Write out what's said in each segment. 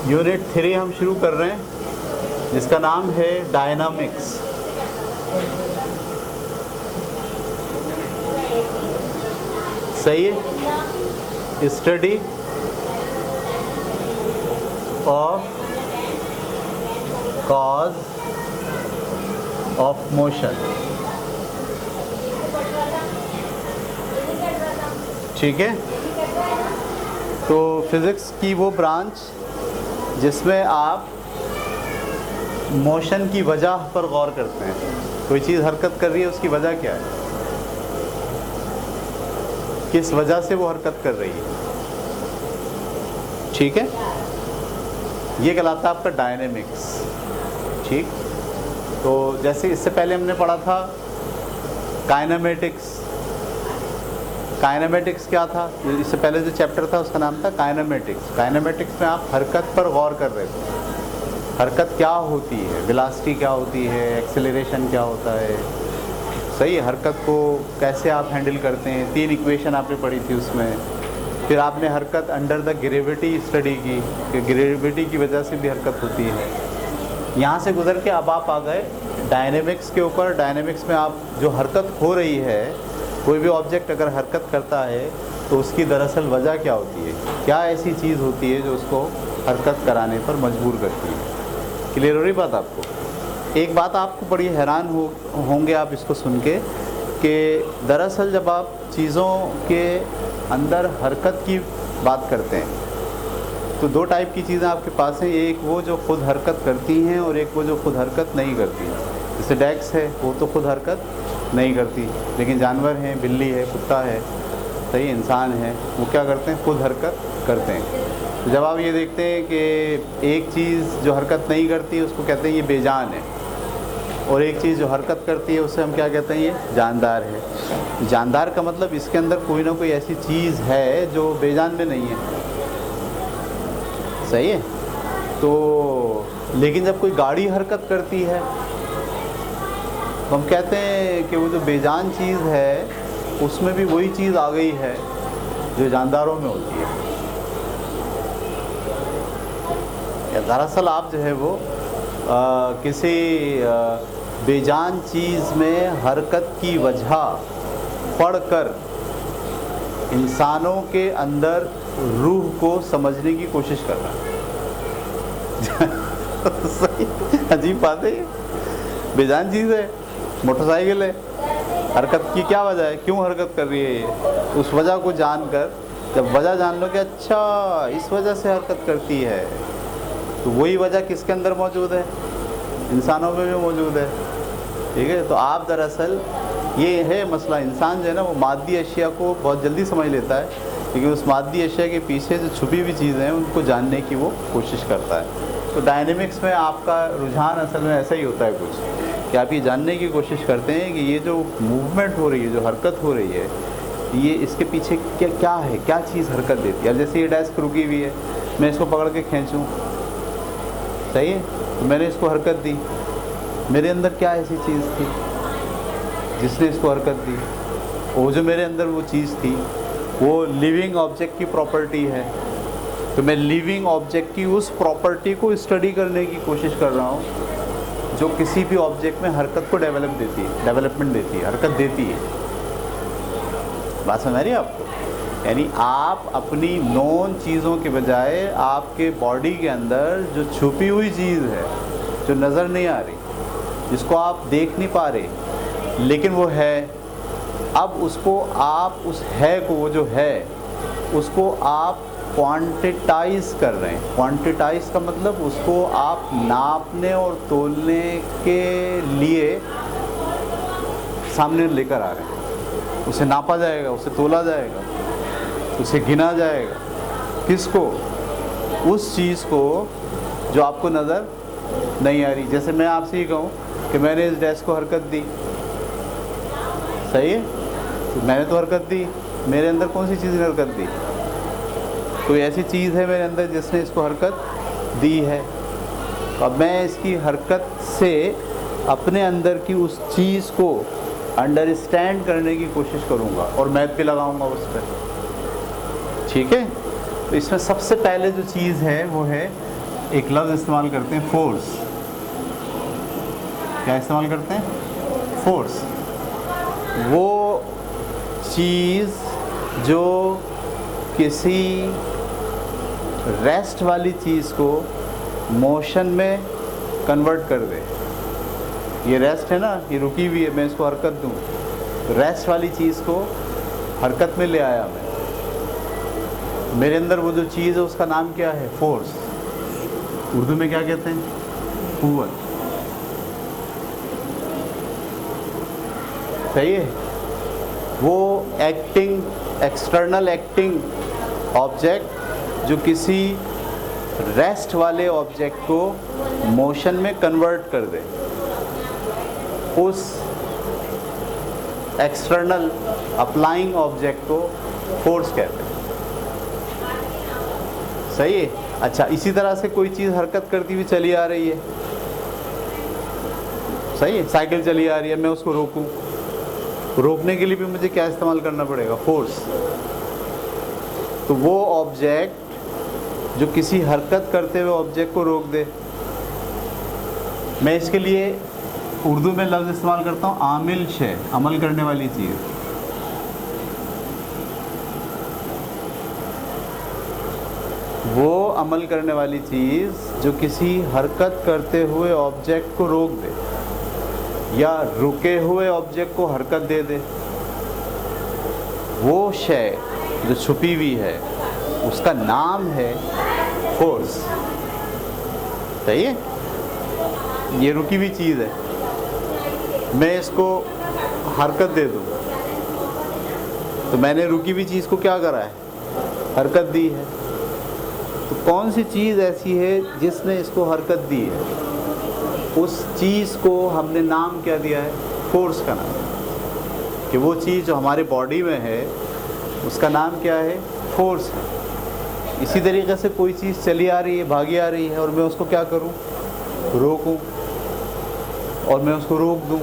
Unit 3 हम शुरू कर रहे हैं जिसका नाम है डायनामिक्स। सही है। Study of cause of motion. ठीक है। तो फिज़िक्स की वो ब्रांच जिसमें आप मोशन की वजह पर गौर करते हैं। कोई चीज़ हरकत कर रही है, उसकी वजह क्या है, किस वजह से वो हरकत कर रही है। ठीक है, ये कहलाता है आपका डायनेमिक्स। ठीक, तो जैसे इससे पहले हमने पढ़ा था काइनेमेटिक्स। काइनेमेटिक्स क्या था? इससे पहले जो चैप्टर था उसका नाम था काइनेमेटिक्स। काइनेमेटिक्स में आप हरकत पर गौर कर रहे थे। हरकत क्या होती है, वेलोसिटी क्या होती है, एक्सेलरेशन क्या होता है। सही, हरकत को कैसे आप हैंडल करते हैं। 3 इक्वेशन आपने पढ़ी थी उसमें। फिर आपने हरकत अंडर द ग्रेविटी स्टडी की कि ग्रेविटी की वजह से भी हरकत होती है। यहाँ से गुजर के अब आप आ गए डायनेमिक्स के ऊपर। डायनेमिक्स में आप जो हरकत हो रही है, कोई भी ऑब्जेक्ट अगर हरकत करता है तो उसकी दरअसल वजह क्या होती है, क्या ऐसी चीज़ होती है जो उसको हरकत कराने पर मजबूर करती है। क्लियर हो रही बात आपको? एक बात आपको बड़ी हैरान होंगे आप इसको सुन के कि दरअसल जब आप चीज़ों के अंदर हरकत की बात करते हैं तो 2 टाइप की चीज़ें आपके पास हैं। एक वो जो खुद हरकत करती हैं और एक वो जो खुद हरकत नहीं करती। जैसे डेस्क है, वो तो खुद हरकत नहीं करती, लेकिन जानवर हैं, बिल्ली है, कुत्ता है, सही, इंसान है, वो क्या करते हैं, खुद हरकत करते हैं। तो जब आप ये देखते हैं कि एक चीज़ जो हरकत नहीं करती उसको कहते हैं ये बेजान है, और एक चीज़ जो हरकत करती है उसे हम क्या कहते हैं, ये जानदार है। जानदार का मतलब इसके अंदर कोई ना कोई ऐसी चीज़ है जो बेजान में नहीं है। सही है। तो लेकिन जब कोई गाड़ी हरकत करती है तो हम कहते हैं कि वो जो बेजान चीज़ है उसमें भी वही चीज़ आ गई है जो जानदारों में होती है। दरअसल आप जो है वो किसी बेजान चीज़ में हरकत की वजह पढ़कर इंसानों के अंदर रूह को समझने की कोशिश कर रहा है। सही, अजीब बात है। बेजान चीज़ है, मोटरसाइकिल है, हरकत की क्या वजह है, क्यों हरकत कर रही है ये, उस वजह को जानकर जब वजह जान लो कि अच्छा इस वजह से हरकत करती है, तो वही वजह किसके अंदर मौजूद है, इंसानों में भी मौजूद है। ठीक है। तो आप दरअसल ये है मसला, इंसान जो है ना वो मादी अशिया को बहुत जल्दी समझ लेता है, लेकिन उस मादी अशिया के पीछे जो छुपी हुई चीज़ें हैं उनको जानने की वो कोशिश करता है। तो डायनेमिक्स में आपका रुझान असल में ऐसा ही होता है कुछ, कि आप ये जानने की कोशिश करते हैं कि ये जो मूवमेंट हो रही है, जो हरकत हो रही है, ये इसके पीछे क्या है, क्या चीज़ हरकत देती है। अब जैसे ये डेस्क रुकी हुई है, मैं इसको पकड़ के खींचूँ, सही है, तो मैंने इसको हरकत दी, मेरे अंदर क्या ऐसी चीज़ थी जिसने इसको हरकत दी। वो जो मेरे अंदर वो चीज़ थी वो लिविंग ऑब्जेक्ट की प्रॉपर्टी है, तो मैं लिविंग ऑब्जेक्ट की उस प्रॉपर्टी को स्टडी करने की कोशिश कर रहा हूँ जो किसी भी ऑब्जेक्ट में हरकत को डेवलपमेंट देती है, हरकत देती है। बात समझ रही है आपको? यानी आप अपनी नॉन चीज़ों के बजाय आपके बॉडी के अंदर जो छुपी हुई चीज़ है, जो नज़र नहीं आ रही, जिसको आप देख नहीं पा रहे लेकिन वो है, अब उसको आप उस है को, वो जो है उसको आप क्वांटिटाइज कर रहे हैं। क्वांटिटाइज का मतलब उसको आप नापने और तोलने के लिए सामने लेकर आ रहे हैं। उसे नापा जाएगा, उसे तोला जाएगा, उसे गिना जाएगा। किसको? उस चीज़ को जो आपको नज़र नहीं आ रही। जैसे मैं आपसे ये कहूँ कि मैंने इस डेस्क को हरकत दी, सही है, तो मैंने तो हरकत दी, मेरे अंदर कौन सी चीज़ ने हरकत दी? कोई ऐसी चीज़ है मेरे अंदर जिसने इसको हरकत दी है। अब मैं इसकी हरकत से अपने अंदर की उस चीज़ को अंडरस्टैंड करने की कोशिश करूँगा और मैथ भी लगाऊँगा उस पर। ठीक है। तो इसमें सबसे पहले जो चीज़ है वो है एक लफ्ज़ इस्तेमाल करते हैं, फोर्स। क्या इस्तेमाल करते हैं? फोर्स। वो चीज़ जो किसी रेस्ट वाली चीज़ को मोशन में कन्वर्ट कर दे। ये रेस्ट है ना, ये रुकी हुई है, मैं इसको हरकत दूँ, रेस्ट वाली चीज़ को हरकत में ले आया मैं। मेरे अंदर वो जो चीज़ है उसका नाम क्या है? फोर्स। उर्दू में क्या कहते हैं? कुव्वत। सही है। वो एक्टिंग, एक्सटर्नल एक्टिंग ऑब्जेक्ट जो किसी रेस्ट वाले ऑब्जेक्ट को मोशन में कन्वर्ट कर दे, उस एक्सटर्नल अप्लाइंग ऑब्जेक्ट को फोर्स कहते हैं। सही है। अच्छा, इसी तरह से कोई चीज़ हरकत करती हुई चली आ रही है, सही है, साइकिल चली आ रही है, मैं उसको रोकूं, रोकने के लिए भी मुझे क्या इस्तेमाल करना पड़ेगा? फोर्स। तो वो ऑब्जेक्ट जो किसी हरकत करते हुए ऑब्जेक्ट को रोक दे, मैं इसके लिए उर्दू में लफ्ज़ इस्तेमाल करता हूँ आमिल शे, अमल करने वाली चीज़। वो अमल करने वाली चीज़ जो किसी हरकत करते हुए ऑब्जेक्ट को रोक दे या रुके हुए ऑब्जेक्ट को हरकत दे दे, वो शय जो छुपी हुई है उसका नाम है फोर्स। सही है। ये रुकी हुई चीज़ है, मैं इसको हरकत दे दूँ तो मैंने रुकी हुई चीज़ को क्या करा है? हरकत दी है। तो कौन सी चीज़ ऐसी है जिसने इसको हरकत दी है? उस चीज़ को हमने नाम क्या दिया है? फोर्स का नाम। कि वो चीज़ जो हमारे बॉडी में है उसका नाम क्या है? फोर्स है। इसी तरीके से कोई चीज़ चली आ रही है, भागी आ रही है, और मैं उसको क्या करूं? रोकूं, और मैं उसको रोक दूं,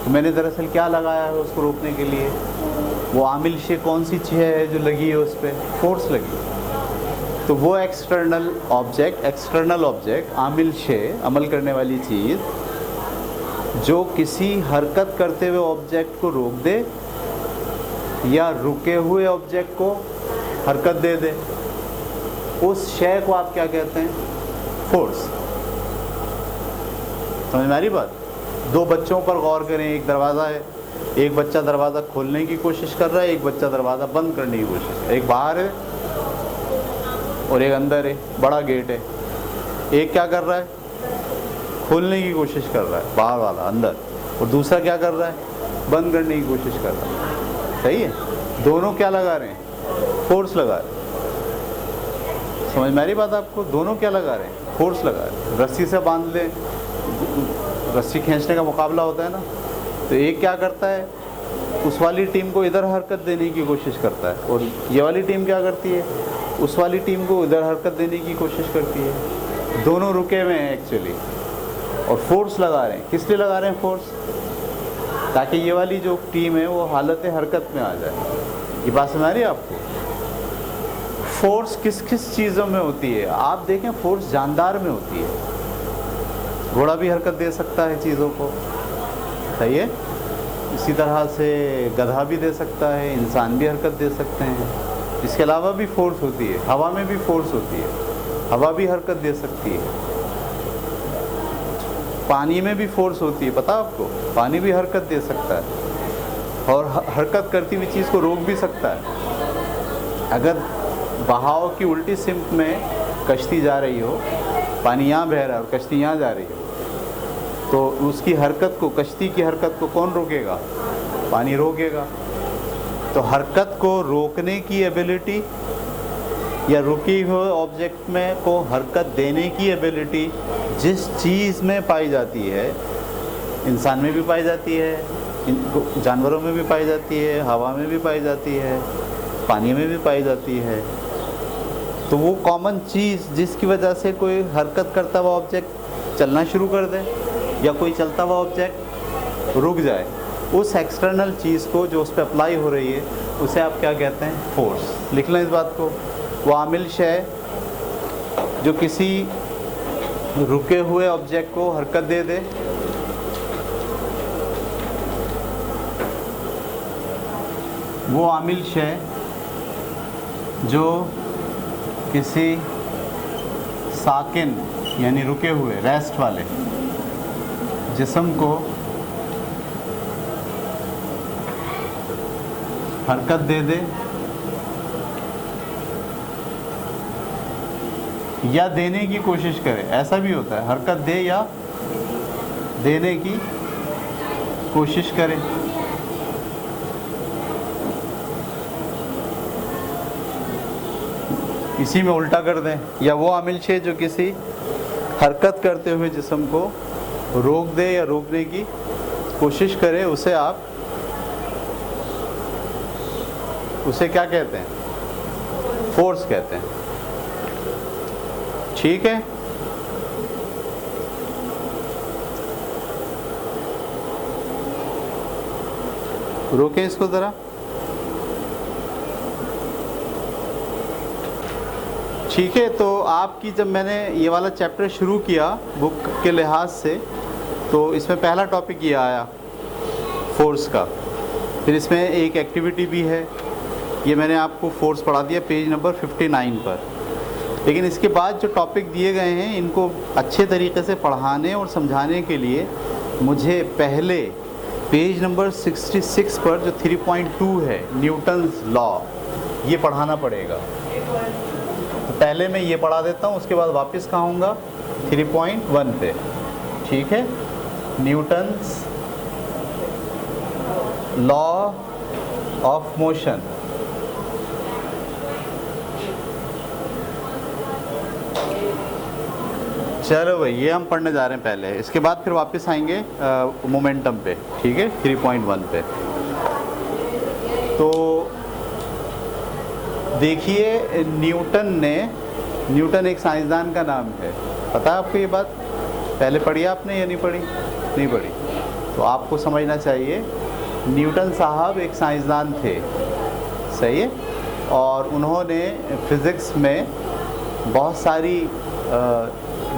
तो मैंने दरअसल क्या लगाया है उसको रोकने के लिए? वो आमिल शे कौन सी चीज़ है जो लगी है? उस पर फोर्स लगी। तो वो एक्सटर्नल ऑब्जेक्ट आमिल शे, अमल करने वाली चीज़ जो किसी हरकत करते हुए ऑब्जेक्ट को रोक दे या रुके हुए ऑब्जेक्ट को हरकत दे दे, उस शय को आप क्या कहते हैं? फोर्स। समझ में आ रही बात? दो बच्चों पर गौर करें। एक दरवाज़ा है, एक बच्चा दरवाज़ा खोलने की कोशिश कर रहा है, एक बच्चा दरवाज़ा बंद करने की कोशिश। एक बाहर है और एक अंदर है, बड़ा गेट है। एक क्या कर रहा है? खोलने की कोशिश कर रहा है, बाहर वाला अंदर, और दूसरा क्या कर रहा है? बंद करने की कोशिश कर रहा है। सही है। दोनों क्या लगा रहे हैं? फोर्स लगा रहे हैं। समझ में आ रही बात आपको? दोनों क्या लगा रहे हैं? फोर्स लगा रहे हैं। रस्सी से बांध ले, रस्सी खींचने का मुकाबला होता है ना, तो एक क्या करता है? उस वाली टीम को इधर हरकत देने की कोशिश करता है, और ये वाली टीम क्या करती है? उस वाली टीम को इधर हरकत देने की कोशिश करती है। दोनों रुके हुए हैं एक्चुअली, और फोर्स लगा रहे हैं। किस लिए लगा रहे हैं फोर्स? ताकि ये वाली जो टीम है वो हालत हरकत में आ जाए। ये बात समझ आ रही है आपको? फोर्स किस किस चीज़ों में होती है? आप देखें, फोर्स जानदार में होती है। घोड़ा भी हरकत दे सकता है चीज़ों को, सही है। इसी तरह से गधा भी दे सकता है, इंसान भी हरकत दे सकते हैं। इसके अलावा भी फोर्स होती है, हवा में भी फोर्स होती है, हवा भी हरकत दे सकती है। पानी में भी फोर्स होती है, पता आपको? पानी भी हरकत दे सकता है, और हरकत करती हुई चीज़ को रोक भी सकता है। अगर बहाव की उल्टी सिमत में कश्ती जा रही हो, पानी यहाँ बह रहा है और कश्ती यहाँ जा रही हो, तो उसकी हरकत को, कश्ती की हरकत को कौन रोकेगा? पानी रोकेगा। तो हरकत को रोकने की एबिलिटी या रुकी हुए ऑब्जेक्ट में को हरकत देने की एबिलिटी जिस चीज़ में पाई जाती है, इंसान में भी पाई जाती है, जानवरों में भी पाई जाती है, हवा में भी पाई जाती है, पानी में भी पाई जाती है। तो वो कॉमन चीज़ जिसकी वजह से कोई हरकत करता हुआ ऑब्जेक्ट चलना शुरू कर दे या कोई चलता हुआ ऑब्जेक्ट रुक जाए, उस एक्सटर्नल चीज़ को जो उस पर अप्लाई हो रही है उसे आप क्या कहते हैं? फोर्स। लिख लें इस बात को। वो आमिल शय जो किसी रुके हुए ऑब्जेक्ट को हरकत दे दे, वो आमिल शय जो किसी साकिन यानी रुके हुए रेस्ट वाले जिस्म को हरकत दे दे या देने की कोशिश करे। ऐसा भी होता है, हरकत दे या देने की कोशिश करे। इसी में उल्टा कर दें, या वो आमिल शय जो किसी हरकत करते हुए जिस्म को रोक दे या रोकने की कोशिश करे, उसे क्या कहते हैं? फोर्स कहते हैं। ठीक है, रोकें इसको ज़रा। ठीक है, तो आपकी जब मैंने ये वाला चैप्टर शुरू किया बुक के लिहाज से, तो इसमें पहला टॉपिक ये आया फोर्स का। फिर इसमें एक एक्टिविटी भी है, ये मैंने आपको फोर्स पढ़ा दिया पेज नंबर 59 पर। लेकिन इसके बाद जो टॉपिक दिए गए हैं, इनको अच्छे तरीके से पढ़ाने और समझाने के लिए मुझे पहले पेज नंबर 66 पर जो 3.2 है न्यूटन्स लॉ, ये पढ़ाना पड़ेगा। तो पहले मैं ये पढ़ा देता हूँ, उसके बाद वापस कहूँगा 3.1 पे। ठीक है, न्यूटन्स लॉ ऑफ मोशन। चलो भाई, ये हम पढ़ने जा रहे हैं पहले, इसके बाद फिर वापस आएंगे मोमेंटम पे। ठीक है, 3.1 पे। तो देखिए, न्यूटन एक साइंसदान का नाम है। पता है आपको ये बात? पहले पढ़ी आपने या नहीं पढ़ी? नहीं पढ़ी तो आपको समझना चाहिए, न्यूटन साहब एक साइंसदान थे, सही है। और उन्होंने फिज़िक्स में बहुत सारी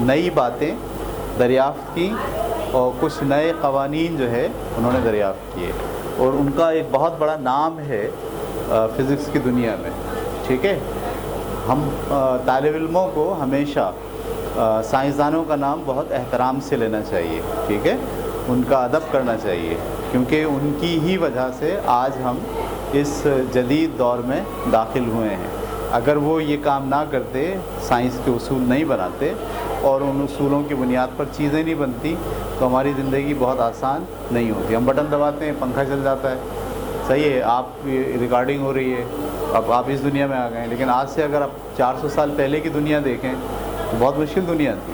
नई बातें दरियाफ़्त की और कुछ नए क़वानीन जो है उन्होंने दरियाफ़्त किए, और उनका एक बहुत बड़ा नाम है फ़िज़िक्स की दुनिया में। ठीक है, हम तालिब इल्मों को हमेशा साइंसदानों का नाम बहुत एहतराम से लेना चाहिए। ठीक है, उनका अदब करना चाहिए, क्योंकि उनकी ही वजह से आज हम इस जदीद दौर में दाखिल हुए हैं। अगर वो ये काम ना करते, साइंस के उसूल नहीं बनाते और उन उसूलों की बुनियाद पर चीज़ें नहीं बनती, तो हमारी ज़िंदगी बहुत आसान नहीं होती। हम बटन दबाते हैं, पंखा चल जाता है, सही है, आप रिकॉर्डिंग हो रही है, अब आप इस दुनिया में आ गए। लेकिन आज से अगर आप 400 साल पहले की दुनिया देखें तो बहुत मुश्किल दुनिया थी,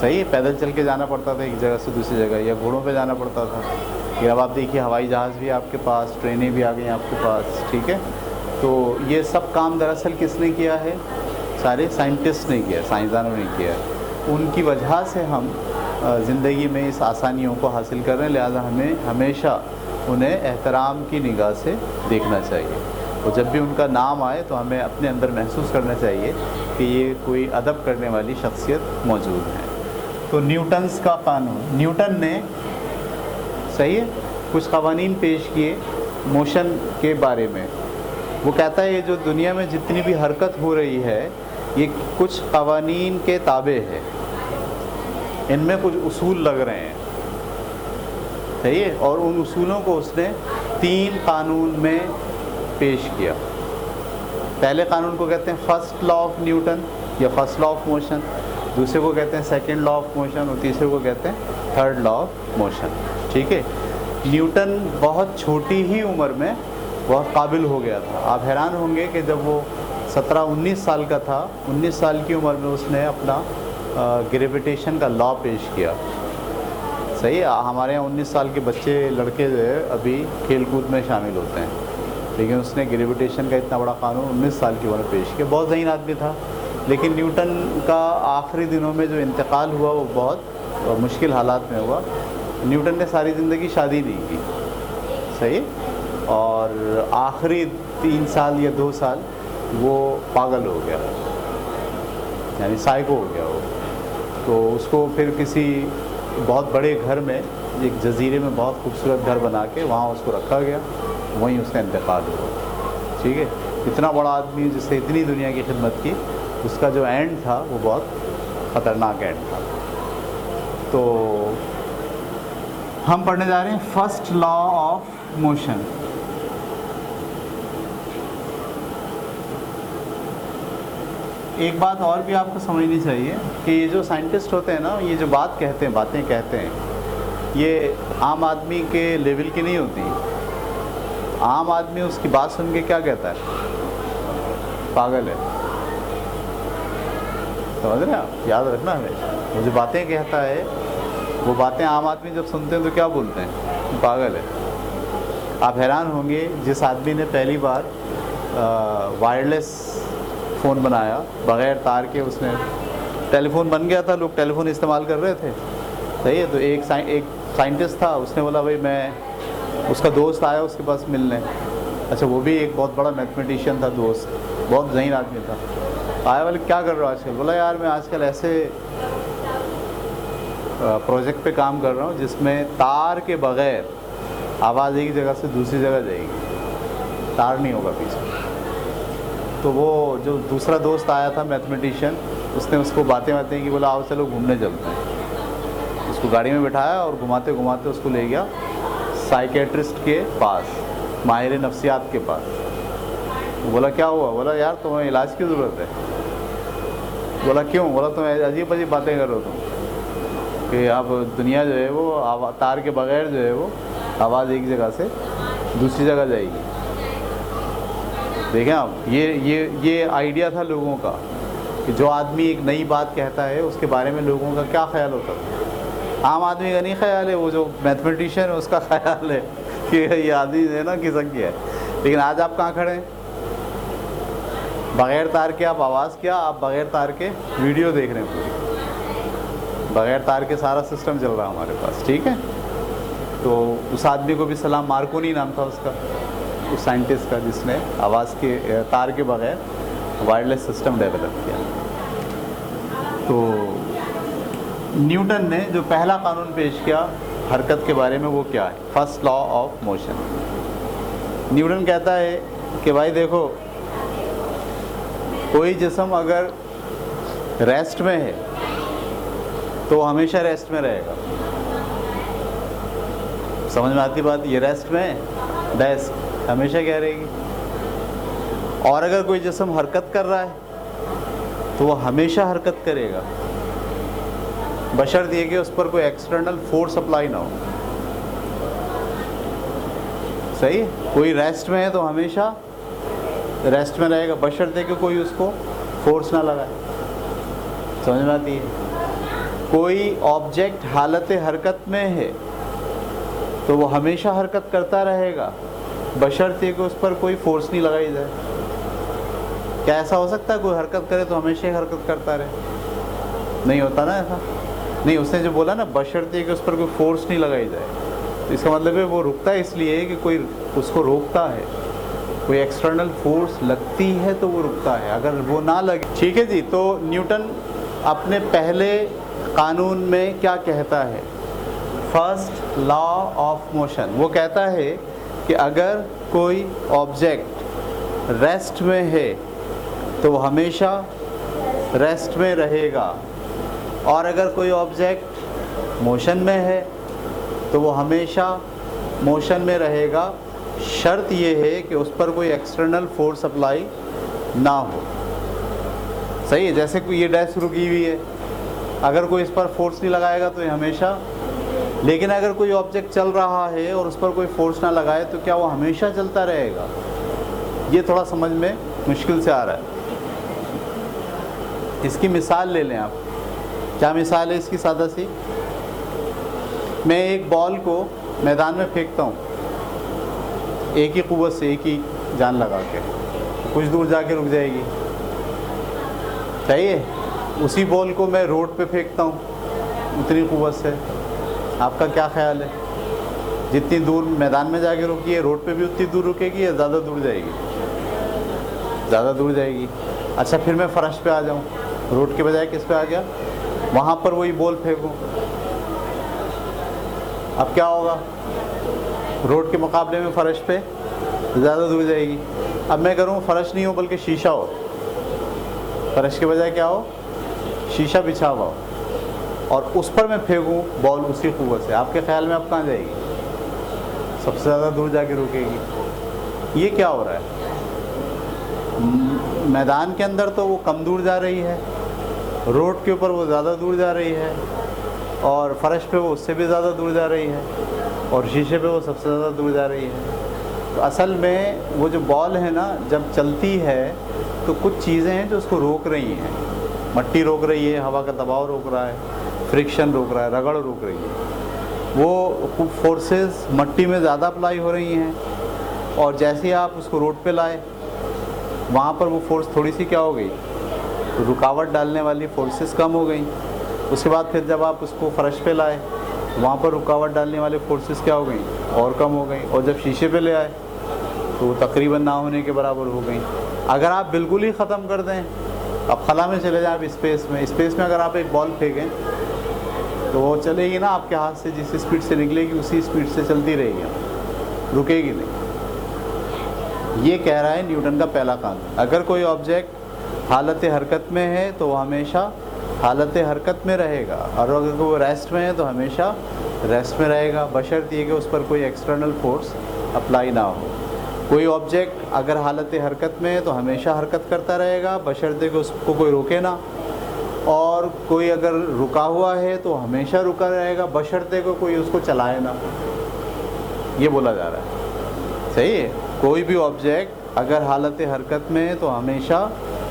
सही है। पैदल चल के जाना पड़ता था एक जगह से दूसरी जगह, या घोड़ों पे जाना पड़ता था। फिर अब आप देखिए, हवाई जहाज़ भी आपके पास, ट्रेनें भी आ गई आपके पास। ठीक है, तो ये सब काम दरअसल किसने किया है? सारे साइंटिस्ट ने किया, साइंसदानों ने किया है। उनकी वजह से हम ज़िंदगी में इस आसानियों को हासिल कर रहे हैं, लिहाजा हमें हमेशा उन्हें एहतराम की निगाह से देखना चाहिए। और जब भी उनका नाम आए तो हमें अपने अंदर महसूस करना चाहिए कि ये कोई अदब करने वाली शख्सियत मौजूद है। तो न्यूटन्स का कानून, न्यूटन ने, सही है, कुछ क़वानीन पेश किए मोशन के बारे में। वो कहता है ये जो दुनिया में जितनी भी हरकत हो रही है, ये कुछ क़वानीन के ताबे है, इनमें कुछ उसूल लग रहे हैं, सही है। और उन उसूलों को उसने 3 कानून में पेश किया। पहले कानून को कहते हैं फर्स्ट लॉ ऑफ न्यूटन या फर्स्ट लॉ ऑफ मोशन, दूसरे को कहते हैं सेकंड लॉ ऑफ मोशन, और तीसरे को कहते हैं थर्ड लॉ ऑफ मोशन। ठीक है, न्यूटन बहुत छोटी ही उम्र में बहुत काबिल हो गया था। आप हैरान होंगे कि जब वो 17-19 साल का था, 19 साल की उम्र में उसने अपना ग्रेविटेशन का लॉ पेश किया, सही है। हमारे यहाँ 19 साल के बच्चे, लड़के जो है अभी खेल कूद में शामिल होते हैं, लेकिन उसने ग्रेविटेशन का इतना बड़ा कानून 19 साल की उम्र में पेश किया। बहुत ज़हीन आदमी था। लेकिन न्यूटन का आखिरी दिनों में जो इंतकाल हुआ वो बहुत मुश्किल हालात में हुआ। न्यूटन ने सारी ज़िंदगी शादी नहीं की, सही, और आखिरी 3 साल या 2 साल वो पागल हो गया, यानी साइको हो गया वो। तो उसको फिर किसी बहुत बड़े घर में, एक जजीरे में बहुत खूबसूरत घर बना के वहाँ उसको रखा गया, वहीं उसका इंतकाल हुआ। ठीक है, इतना बड़ा आदमी जिसने इतनी दुनिया की खिदमत की, उसका जो एंड था वो बहुत ख़तरनाक एंड था। तो हम पढ़ने जा रहे हैं फर्स्ट लॉ ऑफ मोशन। एक बात और भी आपको समझनी चाहिए कि ये जो साइंटिस्ट होते हैं ना, ये जो बात कहते हैं, बातें कहते हैं, ये आम आदमी के लेवल की नहीं होती। आम आदमी उसकी बात सुन के क्या कहता है? पागल है। समझ रहे हैं आप? याद रखना हमेशा, वो जो बातें कहता है वो बातें आम आदमी जब सुनते हैं तो क्या बोलते हैं? पागल है। आप हैरान होंगे, जिस आदमी ने पहली बार वायरलेस फ़ोन बनाया बग़ैर तार के, उसने टेलीफोन बन गया था, लोग टेलीफोन इस्तेमाल कर रहे थे, सही है। तो एक साइंटिस्ट था, उसने बोला भाई मैं, उसका दोस्त आया उसके पास मिलने, अच्छा वो भी एक बहुत बड़ा मैथमेटिशियन था, दोस्त बहुत ज़हीन आदमी था, आया, बोले क्या कर रहे हो आजकल? बोला यार मैं आजकल ऐसे प्रोजेक्ट पे काम कर रहा हूँ जिसमें तार के बग़ैर आवाज़ एक जगह से दूसरी जगह जाएगी, तार नहीं होगा पीछे। तो वो जो दूसरा दोस्त आया था मैथमेटिशियन, उसने उसको बातें की, बोला आओ चलो घूमने चलते हैं। उसको गाड़ी में बिठाया और घुमाते घुमाते उसको ले गया साइकेट्रिस्ट के पास, माहिर नफ्सियात के पास। बोला क्या हुआ? बोला यार तुम्हें इलाज की ज़रूरत है। बोला क्यों? बोला तुम अजीब अजीब बातें कर रहे हो तुम, कि अब दुनिया जो है वो तार के बग़ैर जो है वो आवाज़ एक जगह से दूसरी जगह जाएगी। देखें आप, ये आइडिया था लोगों का कि जो आदमी एक नई बात कहता है उसके बारे में लोगों का क्या ख्याल होता था। आम आदमी का नहीं ख्याल है, वो जो मैथमेटिशियन है उसका ख्याल है कि ये आदमी है ना खिसक गया है। लेकिन आज आप कहाँ खड़े हैं? बग़ैर तार के आप आवाज़ क्या, आप बग़ैर तार के वीडियो देख रहे हैं पूरी, बग़ैर तार के सारा सिस्टम चल रहा है हमारे पास। ठीक है, तो उस आदमी को भी सलाम, मार्कोनी नाम था उसका, उस साइंटिस्ट का जिसने आवाज़ के तार के बग़ैर वायरलेस सिस्टम डेवलप किया। तो न्यूटन ने जो पहला कानून पेश किया हरकत के बारे में, वो क्या है? First law of motion. Newton कहता है कि भाई देखो, कोई जिस्म अगर रेस्ट में है तो हमेशा रेस्ट में रहेगा। समझ में आती बात? ये रेस्ट में है, डेस्क हमेशा क्या रहेगी। और अगर कोई जिस्म हरकत कर रहा है तो वो हमेशा हरकत करेगा, बशर्ते ये कि उस पर कोई एक्सटर्नल फोर्स अप्लाई ना हो। सही है? कोई रेस्ट में है तो हमेशा रेस्ट में रहेगा, बशर्ते कि कोई उसको फोर्स ना लगाए। समझ में आती है? कोई ऑब्जेक्ट हालत हरकत में है तो वो हमेशा हरकत करता रहेगा, बशर्ते कि उस पर कोई फोर्स नहीं लगाई जाए। क्या ऐसा हो सकता है कोई हरकत करे तो हमेशा ही हरकत करता रहे? नहीं होता ना ऐसा। नहीं, उसने जो बोला ना बशर्ते कि उस पर कोई फोर्स नहीं लगाई जाए, तो इसका मतलब है वो रुकता है इसलिए कि कोई उसको रोकता है, कोई एक्सटर्नल फोर्स लगती है तो वो रुकता है, अगर वो ना लगे। ठीक है जी। तो न्यूटन अपने पहले कानून में क्या कहता है? First law of motion. वो कहता है कि अगर कोई ऑब्जेक्ट रेस्ट में है तो वो हमेशा रेस्ट में रहेगा, और अगर कोई ऑब्जेक्ट मोशन में है तो वो हमेशा मोशन में रहेगा। शर्त ये है कि उस पर कोई एक्सटर्नल फोर्स अप्लाई ना हो। सही है? जैसे कोई ये डेस्क रुकी हुई है, अगर कोई इस पर फोर्स नहीं लगाएगा तो ये हमेशा, लेकिन अगर कोई ऑब्जेक्ट चल रहा है और उस पर कोई फोर्स ना लगाए तो क्या वो हमेशा चलता रहेगा? ये थोड़ा समझ में मुश्किल से आ रहा है। इसकी मिसाल ले लें आप। क्या मिसाल है इसकी? सादा सी, मैं एक बॉल को मैदान में फेंकता हूँ एक ही क़ुव्वत से, एक ही जान लगा के, कुछ दूर जाके रुक जाएगी। सही है? उसी बॉल को मैं रोड पे फेंकता हूँ उतनी क़ुव्वत से, आपका क्या ख्याल है? जितनी दूर मैदान में जाके रुकी है, रोड पे भी उतनी दूर रुकेगी या ज़्यादा दूर जाएगी? ज़्यादा दूर जाएगी। अच्छा, फिर मैं फ़र्श पे आ जाऊँ, रोड के बजाय किस पे आ गया? वहाँ पर वही बॉल फेंकूँ, अब क्या होगा? रोड के मुकाबले में फ़र्श पे ज़्यादा दूर जाएगी। अब मैं करूँ फ़र्श नहीं हो बल्कि शीशा हो, फ़र्श के बजाय क्या हो? शीशा बिछा हुआ हो, और उस पर मैं फेंकूँ बॉल उसी क़ुव्वत से, आपके ख्याल में अब कहाँ जाएगी? सबसे ज़्यादा दूर जाके रुकेगी। ये क्या हो रहा है? मैदान के अंदर तो वो कम दूर जा रही है, रोड के ऊपर वो ज़्यादा दूर जा रही है, और फ़र्श पे वो उससे भी ज़्यादा दूर जा रही है, और शीशे पे वो सबसे ज़्यादा दूर जा रही है। तो असल में वो जो बॉल है ना, जब चलती है तो कुछ चीज़ें हैं जो उसको रोक रही हैं। मट्टी रोक रही है, हवा का दबाव रोक रहा है, फ्रिक्शन रोक रहा है, रगड़ रोक रही है। वो फोर्सेस मट्टी में ज़्यादा अप्लाई हो रही हैं, और जैसे ही आप उसको रोड पे लाए, वहाँ पर वो फोर्स थोड़ी सी क्या हो गई? रुकावट डालने वाली फोर्सेस कम हो गई। उसके बाद फिर जब आप उसको फ़र्श पे लाए, वहाँ पर रुकावट डालने वाले फोर्सेस क्या हो गई? और कम हो गई। और जब शीशे पे ले आए तो वो तकरीबन ना होने के बराबर हो गई। अगर आप बिल्कुल ही ख़त्म कर दें, अब खला में चले जाएं, आप स्पेस में अगर आप एक बॉल फेंकें तो वो चलेगी ना आपके हाथ से, जिस स्पीड से निकलेगी उसी स्पीड से चलती रहेगी, रुकेगी नहीं। ये कह रहा है न्यूटन का पहला कानून। अगर कोई ऑब्जेक्ट हालत हरकत में है तो वो हमेशा हालत हरकत में रहेगा, और अगर वो रेस्ट में है तो हमेशा रेस्ट में रहेगा, बशर्ते कि उस पर कोई एक्सटर्नल फोर्स अप्लाई ना हो। कोई ऑब्जेक्ट अगर हालत हरकत में है तो हमेशा हरकत करता रहेगा, बशर्ते कि उसको कोई रोके ना, और कोई अगर रुका हुआ है तो हमेशा रुका रहेगा, बशर्ते को कोई उसको चलाए ना। ये बोला जा रहा है, सही है। कोई भी ऑब्जेक्ट अगर हालत हरकत में है तो हमेशा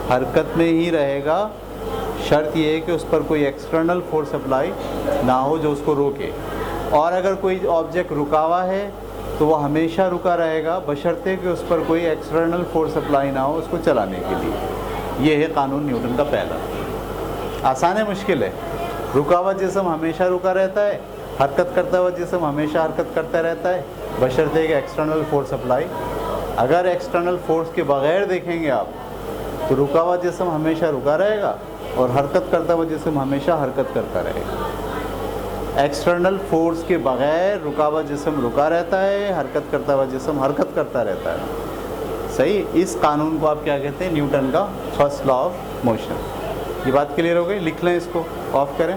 हरकत में ही रहेगा, शर्त ये है कि उस पर कोई एक्सटर्नल फोर्स अप्लाई ना हो जो उसको रोके। और अगर कोई ऑब्जेक्ट रुका हुआ है तो वो हमेशा रुका रहेगा, बशर्ते कि उस पर कोई एक्सटर्नल फोर्स अप्लाई ना हो उसको चलाने के लिए। ये है कानून न्यूटन का पहला। आसान है, मुश्किल है? रुका हुआ जिस्म हमेशा रुका रहता है, हरकत करता हुआ जिस्म हमेशा हरकत करता रहता है, बशर्ते कि एक्सटर्नल फोर्स अप्लाई। अगर एक्सटर्नल फोर्स के बग़ैर देखेंगे आप तो रुका हुआ जिस्म हमेशा रुका रहेगा, और हरकत करता हुआ जिस्म हमेशा हरकत करता रहेगा। एक्सटर्नल फोर्स के बग़ैर रुका हुआ जिस्म रुका रहता है, हरकत करता हुआ जिस्म हरकत करता रहता है। सही। इस कानून को आप क्या कहते हैं? न्यूटन का फर्स्ट लॉ ऑफ मोशन। ये बात क्लियर हो गई? लिख लें इसको, ऑफ करें।